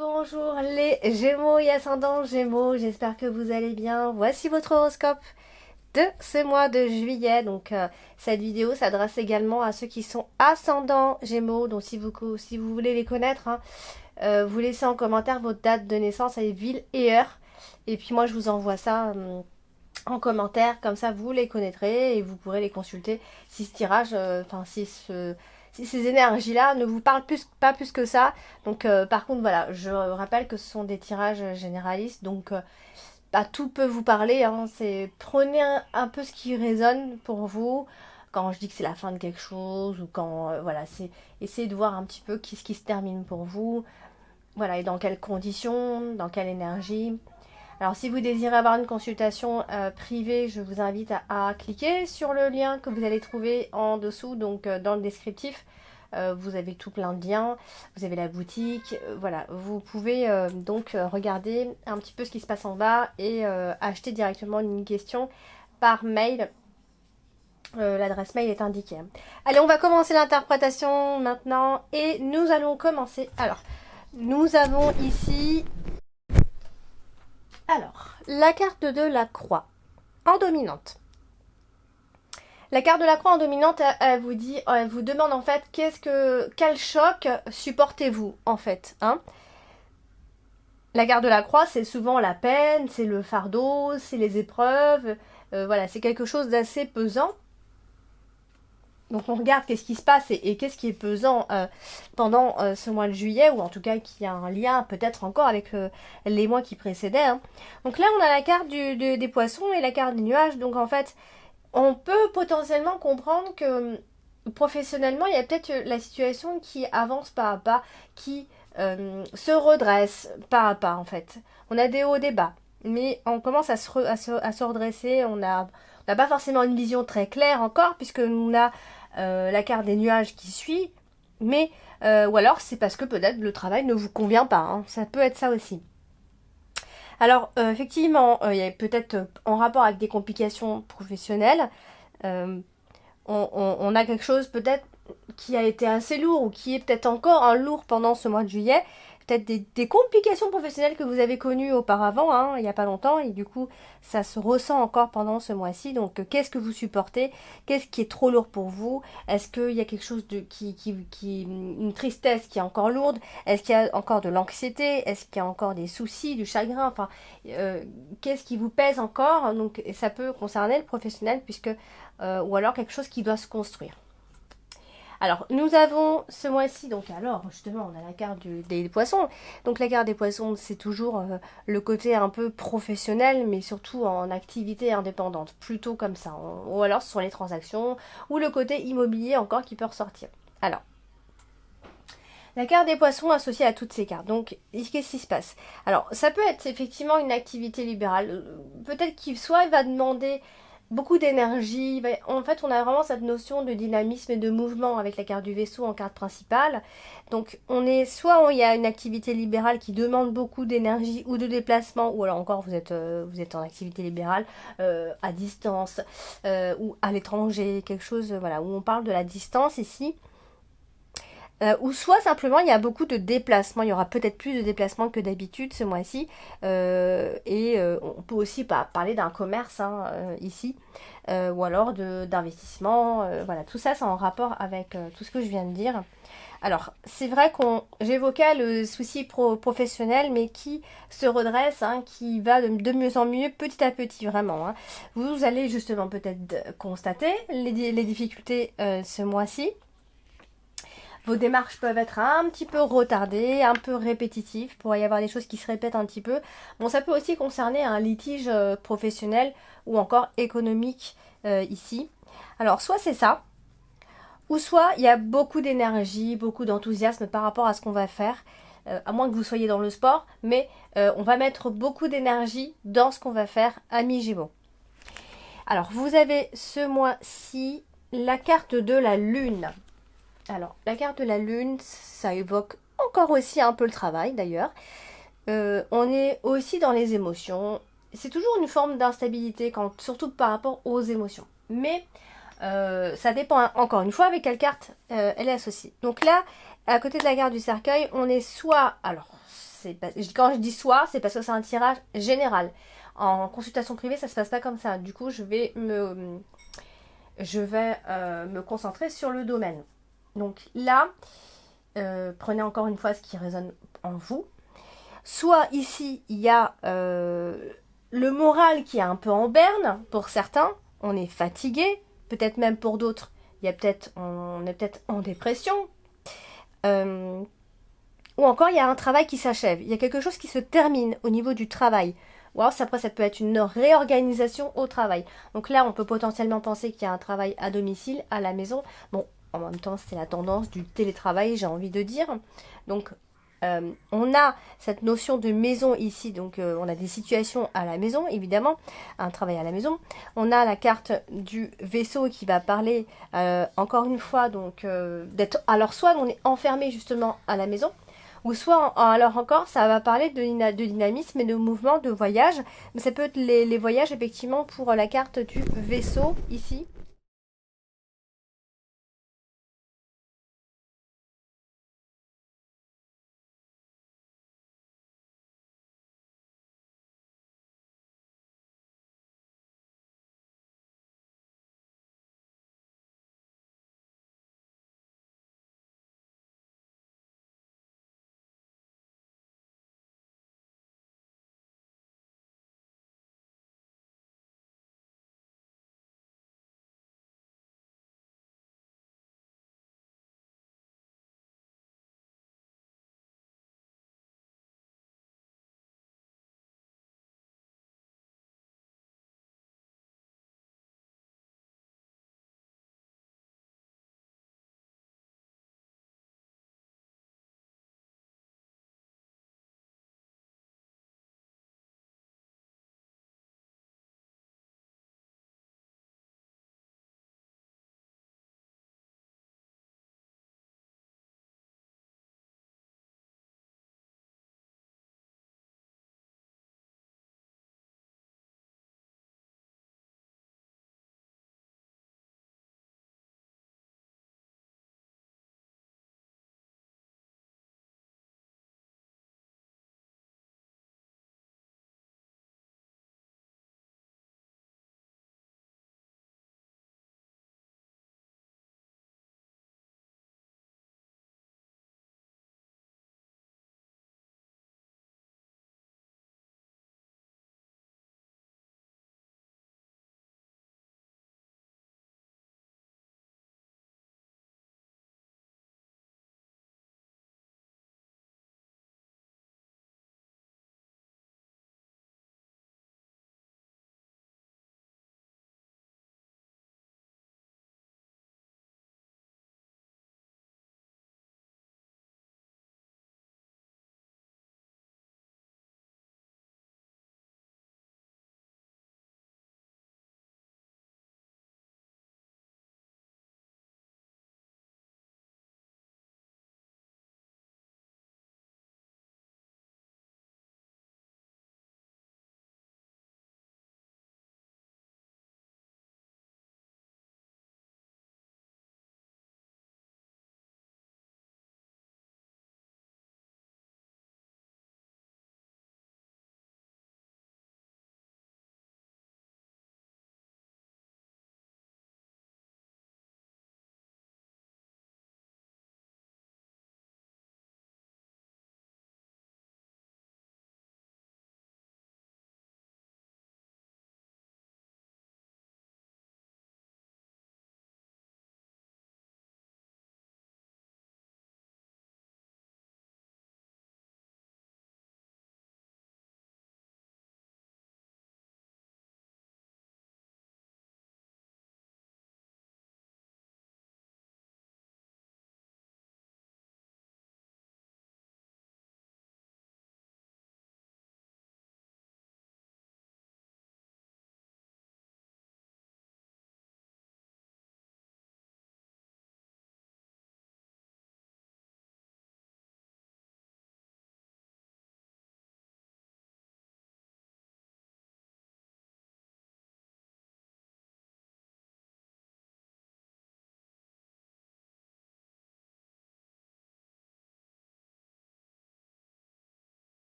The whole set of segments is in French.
Bonjour les Gémeaux et ascendants Gémeaux, j'espère que vous allez bien. Voici votre horoscope de ce mois de juillet. Donc cette vidéo s'adresse également à ceux qui sont ascendants Gémeaux. Donc si vous voulez les connaître, vous laissez en commentaire votre date de naissance et ville et heure. Et puis moi je vous envoie ça en commentaire, comme ça vous les connaîtrez et vous pourrez les consulter si ce tirage, si ces énergies-là ne vous parlent pas plus que ça. Donc par contre voilà, je rappelle que ce sont des tirages généralistes, donc tout peut vous parler, hein. Prenez un peu ce qui résonne pour vous. Quand je dis que c'est la fin de quelque chose, ou quand voilà, c'est essayez de voir un petit peu ce qui se termine pour vous. Voilà, et dans quelles conditions, dans quelle énergie. Alors si vous désirez avoir une consultation privée, je vous invite à cliquer sur le lien que vous allez trouver en dessous, donc dans le descriptif. Vous avez tout plein de liens, vous avez la boutique, voilà, vous pouvez donc regarder un petit peu ce qui se passe en bas et acheter directement une question par mail. L'adresse mail est indiquée. Allez, on va commencer l'interprétation maintenant et nous allons commencer. Alors, nous avons ici la carte de la croix en dominante. La carte de la croix en dominante, elle vous demande en fait quel choc supportez-vous en fait, hein. La carte de la croix, c'est souvent la peine, c'est le fardeau, c'est les épreuves, voilà, c'est quelque chose d'assez pesant. Donc on regarde qu'est-ce qui se passe et qu'est-ce qui est pesant pendant ce mois de juillet, ou en tout cas qui a un lien peut-être encore avec les mois qui précédaient, hein. Donc là on a la carte des poissons et la carte des nuages. Donc en fait on peut potentiellement comprendre que professionnellement il y a peut-être la situation qui avance pas à pas, qui se redresse pas à pas en fait. On a des hauts, des bas, mais on commence à se redresser. On n'a pas forcément une vision très claire encore, puisque on a la carte des nuages qui suit, mais ou alors c'est parce que peut-être le travail ne vous convient pas, hein. Ça peut être ça aussi. Alors effectivement, il y a peut-être en rapport avec des complications professionnelles, on a quelque chose peut-être qui a été assez lourd, ou qui est peut-être encore un lourd pendant ce mois de juillet. Peut-être des complications professionnelles que vous avez connues auparavant, hein, il n'y a pas longtemps, et du coup ça se ressent encore pendant ce mois-ci. Donc qu'est-ce que vous supportez? Qu'est-ce qui est trop lourd pour vous? Est-ce qu'il y a quelque chose une tristesse qui est encore lourde? Est-ce qu'il y a encore de l'anxiété? Est-ce qu'il y a encore des soucis, du chagrin? Enfin, qu'est-ce qui vous pèse encore? Donc et ça peut concerner le professionnel, puisque ou alors quelque chose qui doit se construire. Alors, nous avons ce mois-ci, donc alors, justement, on a la carte des poissons. Donc la carte des poissons, c'est toujours le côté un peu professionnel, mais surtout en activité indépendante, plutôt comme ça. Ou alors ce sont les transactions, ou le côté immobilier encore qui peut ressortir. Alors, la carte des poissons associée à toutes ces cartes. Donc, qu'est-ce qui se passe? Alors, ça peut être effectivement une activité libérale. Peut-être qu'il soit va demander beaucoup d'énergie. En fait, on a vraiment cette notion de dynamisme et de mouvement avec la carte du vaisseau en carte principale. Donc, il y a une activité libérale qui demande beaucoup d'énergie ou de déplacement, ou alors encore vous êtes en activité libérale à distance ou à l'étranger, quelque chose voilà, où on parle de la distance ici. Ou soit simplement il y a beaucoup de déplacements, il y aura peut-être plus de déplacements que d'habitude ce mois-ci, on peut aussi parler d'un commerce, hein, ici, ou alors d'investissement, voilà, tout ça c'est en rapport avec tout ce que je viens de dire. Alors c'est vrai j'évoquais le souci professionnel, mais qui se redresse, hein, qui va de mieux en mieux petit à petit vraiment, hein. Vous allez justement peut-être constater les difficultés ce mois-ci. Vos démarches peuvent être un petit peu retardées, un peu répétitives. Il pourrait y avoir des choses qui se répètent un petit peu. Bon, ça peut aussi concerner un litige professionnel ou encore économique ici. Alors, soit c'est ça, ou soit il y a beaucoup d'énergie, beaucoup d'enthousiasme par rapport à ce qu'on va faire. À moins que vous soyez dans le sport, mais on va mettre beaucoup d'énergie dans ce qu'on va faire, amis Gémeaux. Alors, vous avez ce mois-ci la carte de la Lune. Alors, la carte de la Lune, ça évoque encore aussi un peu le travail d'ailleurs. On est aussi dans les émotions. C'est toujours une forme d'instabilité, surtout par rapport aux émotions. Mais ça dépend, hein, encore une fois avec quelle carte elle est associée. Donc là, à côté de la carte du cercueil, on est soit... Alors, Quand je dis soit, c'est parce que c'est un tirage général. En consultation privée, ça se passe pas comme ça. Du coup, je vais me concentrer sur le domaine. Donc là, prenez encore une fois ce qui résonne en vous. Soit ici, il y a le moral qui est un peu en berne pour certains. On est fatigué, peut-être même pour d'autres. On est peut-être en dépression. Euh, ou encore, il y a un travail qui s'achève. Il y a quelque chose qui se termine au niveau du travail. Ou alors, après, ça peut être une réorganisation au travail. Donc là, on peut potentiellement penser qu'il y a un travail à domicile, à la maison. Bon, en même temps, c'est la tendance du télétravail, j'ai envie de dire. Donc, on a cette notion de maison ici. Donc, on a des situations à la maison, évidemment, un travail à la maison. On a la carte du vaisseau qui va parler, encore une fois, donc d'être. Alors, soit on est enfermé justement à la maison, ou soit, alors encore, ça va parler de dynamisme et de mouvement, de voyage. Mais ça peut être les voyages, effectivement, pour la carte du vaisseau, ici.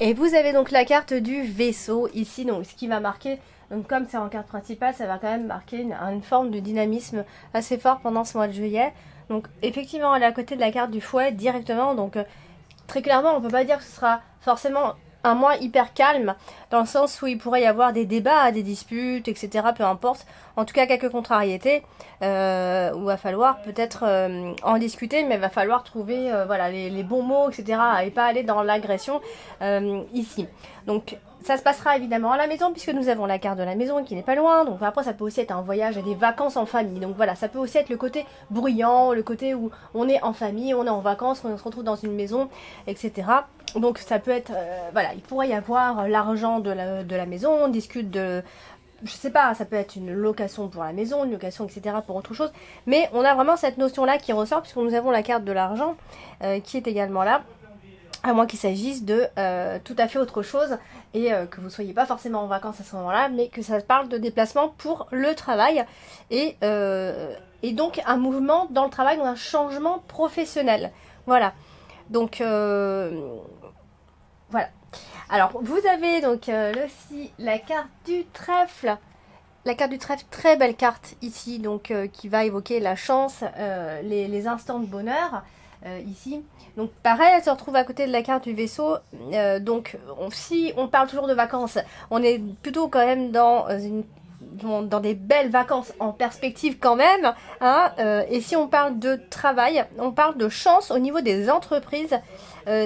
Et vous avez donc la carte du vaisseau ici, donc ce qui va marquer, donc comme c'est en carte principale, ça va quand même marquer une forme de dynamisme assez fort pendant ce mois de juillet. Donc effectivement, elle est à côté de la carte du fouet directement, donc très clairement, on peut pas dire que ce sera forcément un mois hyper calme, dans le sens où il pourrait y avoir des débats, des disputes, etc. Peu importe. En tout cas, quelques contrariétés, où il va falloir peut-être en discuter, mais il va falloir trouver voilà, les bons mots, etc. Et pas aller dans l'agression ici. Donc, ça se passera évidemment à la maison, puisque nous avons la carte de la maison qui n'est pas loin. Donc après, ça peut aussi être un voyage et des vacances en famille. Donc voilà, ça peut aussi être le côté bruyant, le côté où on est en famille, on est en vacances, on se retrouve dans une maison, etc. Donc ça peut être, voilà, il pourrait y avoir l'argent de la maison, on discute de, je sais pas, ça peut être une location pour la maison, une location, etc. pour autre chose. Mais on a vraiment cette notion-là qui ressort, puisque nous avons la carte de l'argent qui est également là. À moins qu'il s'agisse de tout à fait autre chose et que vous ne soyez pas forcément en vacances à ce moment-là, mais que ça parle de déplacement pour le travail et donc un mouvement dans le travail, donc un changement professionnel. Voilà. Donc voilà. Alors vous avez donc aussi la carte du trèfle. La carte du trèfle, très belle carte ici, donc qui va évoquer la chance, les instants de bonheur. Ici. Donc pareil, elle se retrouve à côté de la carte du vaisseau. Donc si on parle toujours de vacances, on est plutôt quand même dans des belles vacances en perspective quand même. Hein, et si on parle de travail, on parle de chance au niveau des entreprises.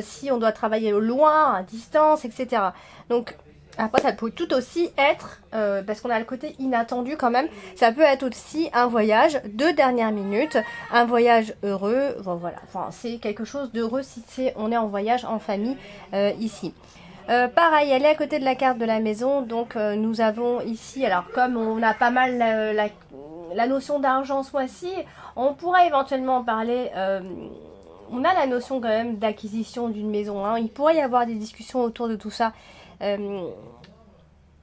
Si on doit travailler loin, à distance, etc. Donc après, ça peut tout aussi être, parce qu'on a le côté inattendu quand même, ça peut être aussi un voyage de dernière minute, un voyage heureux, bon, voilà, enfin, c'est quelque chose d'heureux si on est en voyage en famille ici. Pareil, elle est à côté de la carte de la maison, donc nous avons ici, alors comme on a pas mal la notion d'argent ce mois-ci, on pourrait éventuellement en parler... on a la notion quand même d'acquisition d'une maison, hein. Il pourrait y avoir des discussions autour de tout ça.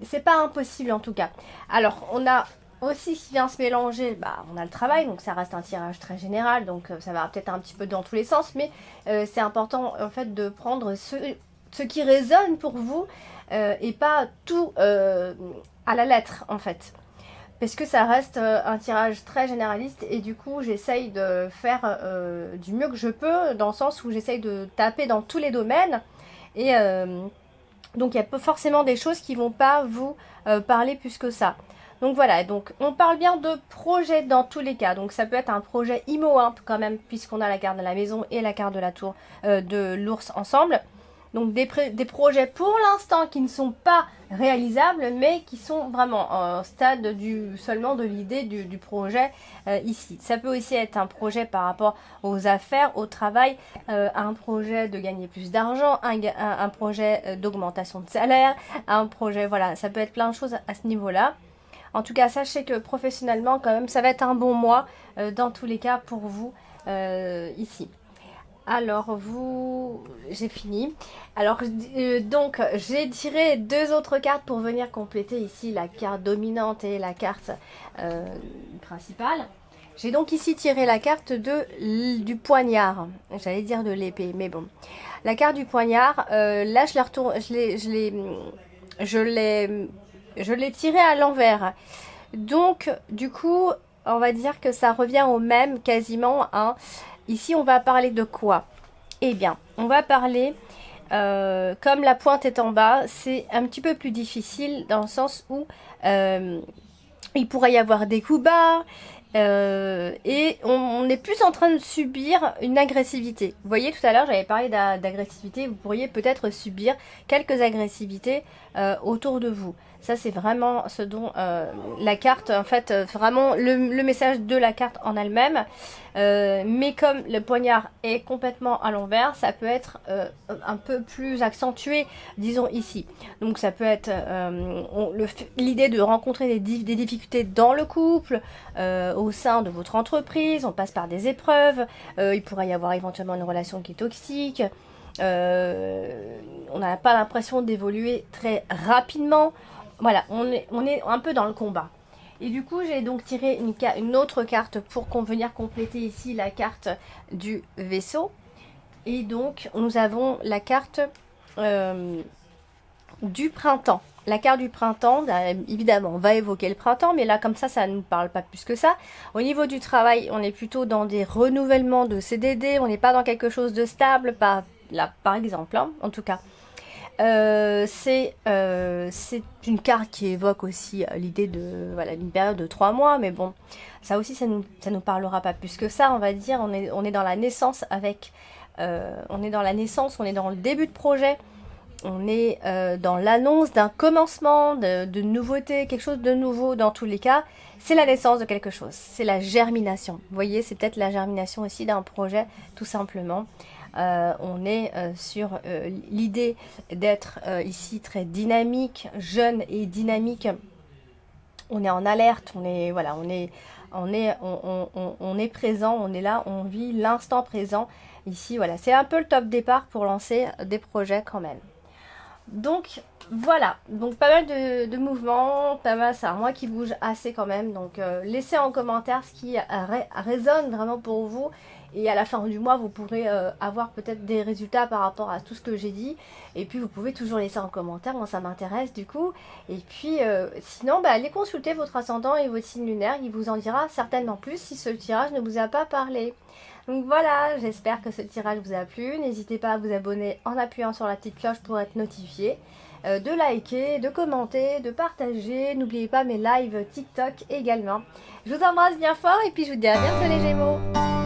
C'est pas impossible en tout cas. Alors on a aussi qui vient se mélanger, on a le travail, donc ça reste un tirage très général, donc ça va peut-être un petit peu dans tous les sens, mais c'est important en fait de prendre ce qui résonne pour vous et pas tout à la lettre en fait. Parce que ça reste un tirage très généraliste et du coup j'essaye de faire du mieux que je peux, dans le sens où j'essaye de taper dans tous les domaines et donc il y a pas forcément des choses qui vont pas vous parler plus que ça. Donc voilà, donc on parle bien de projet dans tous les cas. Donc ça peut être un projet IMO quand même, puisqu'on a la carte de la maison et la carte de la tour de l'ours ensemble. Donc des projets pour l'instant qui ne sont pas réalisables, mais qui sont vraiment en stade seulement de l'idée du projet ici. Ça peut aussi être un projet par rapport aux affaires, au travail, un projet de gagner plus d'argent, un projet d'augmentation de salaire, un projet, voilà, ça peut être plein de choses à ce niveau-là. En tout cas, sachez que professionnellement, quand même, ça va être un bon mois dans tous les cas pour vous ici. Alors j'ai fini. Alors donc j'ai tiré deux autres cartes pour venir compléter ici la carte dominante et la carte principale. J'ai donc ici tiré la carte du poignard. J'allais dire de l'épée, mais bon. La carte du poignard, là je l'ai retourné, je l'ai tiré à l'envers. Donc du coup, on va dire que ça revient au même quasiment, hein. Ici, on va parler de quoi? Eh bien, on va parler, comme la pointe est en bas, c'est un petit peu plus difficile dans le sens où il pourrait y avoir des coups bas et on est plus en train de subir une agressivité. Vous voyez, tout à l'heure, j'avais parlé d'agressivité. Vous pourriez peut-être subir quelques agressivités autour de vous. Ça, c'est vraiment ce dont la carte, en fait, vraiment le message de la carte en elle-même. Mais comme le poignard est complètement à l'envers, ça peut être un peu plus accentué, disons ici. Donc ça peut être l'idée de rencontrer des difficultés dans le couple, au sein de votre entreprise, on passe par des épreuves, il pourrait y avoir éventuellement une relation qui est toxique, on n'a pas l'impression d'évoluer très rapidement. Voilà, on est un peu dans le combat. Et du coup, j'ai donc tiré une autre carte pour venir compléter ici la carte du vaisseau. Et donc, nous avons la carte du printemps. La carte du printemps, évidemment, on va évoquer le printemps, mais là, comme ça ne nous parle pas plus que ça. Au niveau du travail, on est plutôt dans des renouvellements de CDD, on n'est pas dans quelque chose de stable, là, par exemple, hein, en tout cas. C'est une carte qui évoque aussi l'idée de voilà d'une période de 3 mois, mais bon, ça aussi ça nous parlera pas plus que ça, on va dire. On est dans la naissance avec, on est dans la naissance, on est dans le début de projet, on est dans l'annonce d'un commencement, de nouveauté, quelque chose de nouveau dans tous les cas. C'est la naissance de quelque chose, c'est la germination. Vous voyez, c'est peut-être la germination aussi d'un projet, tout simplement. On est sur l'idée d'être ici très dynamique, jeune et dynamique. On est en alerte, on est voilà, on est présent, on est là, on vit l'instant présent. Ici, voilà, c'est un peu le top départ pour lancer des projets quand même. Donc voilà, donc pas mal de mouvements, pas mal, c'est un mois qui bouge assez quand même, donc laissez en commentaire ce qui résonne vraiment pour vous, et à la fin du mois vous pourrez avoir peut-être des résultats par rapport à tout ce que j'ai dit, et puis vous pouvez toujours laisser en commentaire, moi ça m'intéresse du coup, et puis sinon allez consulter votre ascendant et votre signe lunaire, il vous en dira certainement plus si ce tirage ne vous a pas parlé. Donc voilà, j'espère que ce tirage vous a plu. N'hésitez pas à vous abonner en appuyant sur la petite cloche pour être notifié, de liker, de commenter, de partager. N'oubliez pas mes lives TikTok également. Je vous embrasse bien fort et puis je vous dis à bientôt les Gémeaux.